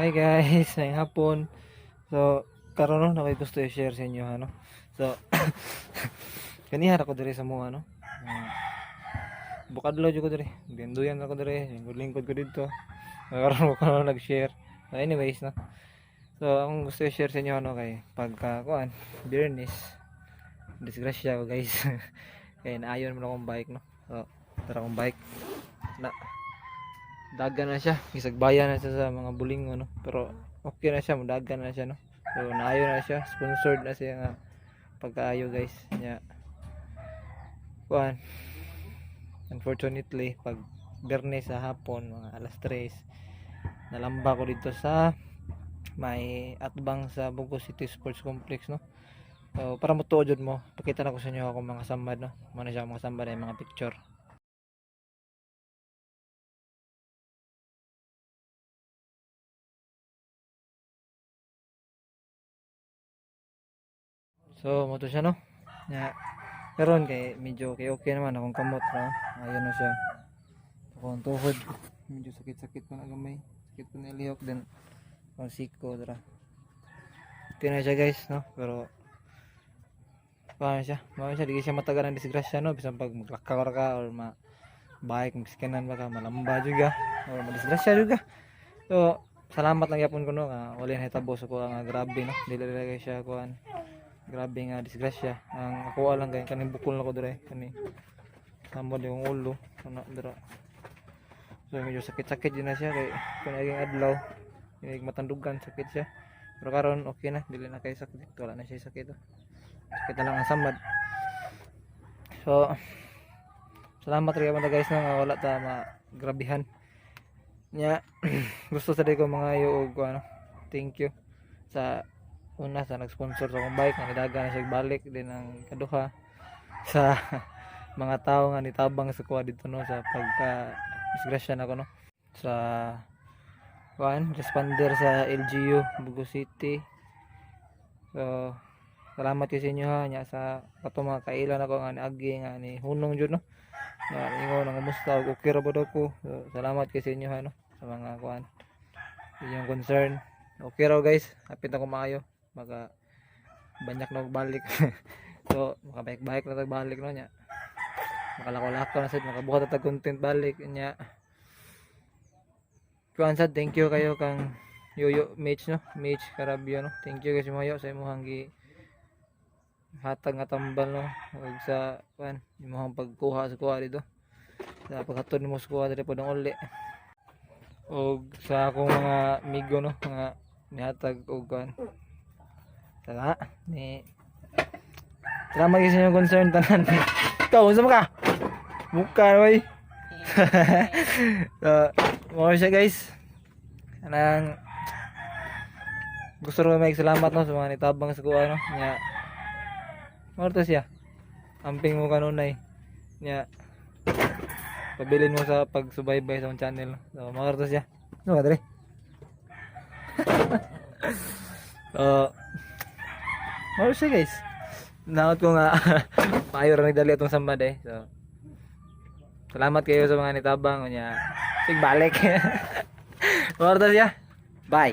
Hi guys, ngayong hapon. So, karon na gusto i-share sa inyo ano. So, kaniya ako diri sa mga ano. Bukadlaw jud ko diri. Dinduyan ako diri, lingkod ko dito. Karon ko nag-share. So, anyways na. So, ang gusto i-share sa inyo ano kay pagka kuan, Biyernes. Disgrasya ko guys. Kaya naayon mo akong bike no. So, tara akong bike. Na dagan na siya, gisagbayan na siya sa mga bulingo no. Pero okay na siya, mudagan na siya no. So naayo na siya, sponsored na siya nga pagkaayo guys. Nya kuan, unfortunately pag Biyernes sa hapon mga alas 3 nalamba ko dito sa may atbang sa Bugo City Sports Complex no. So para mo tuod mo, pakita na ko sa inyo ako mga sambad no. Muna siya mga sambad ay mga picture. So mo to siya no. Nya karon kay medyo okay naman akong kamot no. Ayun na siya. Akong tuhod medyo sakit-sakit pa na gamay. Sakit pa na lihok din. Ang siko dra. Okay na siya guys no. Pero paano siya? Paano siya? Di siya matagal ng disgrasya no. Bisan pag maglakaw ka or bike magskanan ba ka malamba juga or madisgrasya juga. So salamat lang yapon ko no. Wala na hitabo sa ko nga grabe no. Dili kay siya kuan. Grabe nga disgrasya. Ang ako lang kay kaning bukol na ko dire kani. Samod yung ulo ana dira. So medyo sakit-sakit din na siya kay kanaging adlaw. Yung matandugan sakit siya. Pero karon okay na, dili na kay sakit. Wala na siya sakit. Sakit na lang ang samad. So salamat rin mga guys na wala ta magrabihan. Nya gusto sa ko mga iyo og ano. Thank you sa una sa nag-sponsor sa akong bike, nanidaga na siya balik din ang kaduha sa mga tao nga nitabang sa kuha dito no sa pagka disgrasya na ko no sa responder sa LGU Bugo City. So salamat kayo sa inyo ha nya sa kato mga kailan ako nga ni agi nga ni hunong jud no nga ingon nga musta og okay ra ba daw ko. So salamat kayo sa inyo ha no sa mga kuan inyong concern. Okay raw guys, hapit ako maayo maka banyak na balik. So makabalik-balik na balik no nya makalako-lako na sad makabuhat ta content balik nya kuan sad. Thank you kayo kang Yoyo Mitch no, Mitch Carabio no. Thank you kasi mayo sa imong gi hatag nga tambal no ug sa kuan imong pagkuha sa kuha dito sa paghatod nimo sa kuha diri podong uli ug sa akong mga amigo no nga nihatag og kuan tara ni salamat kasi yung concern tanan. Ikaw unsa ka mukha way. So mo siya guys anang gusto ro may salamat no sa mga nitabang sa kuha no nya morto siya amping mo kanunay nya pabilin mo sa pagsubaybay sa akong channel no. So morto siya no kadre. Morto siya guys. Naot ko nga maayo ra nagdali atong sambad eh. So salamat kayo sa mga nitabang nya. Sig balik. Morto siya. Bye.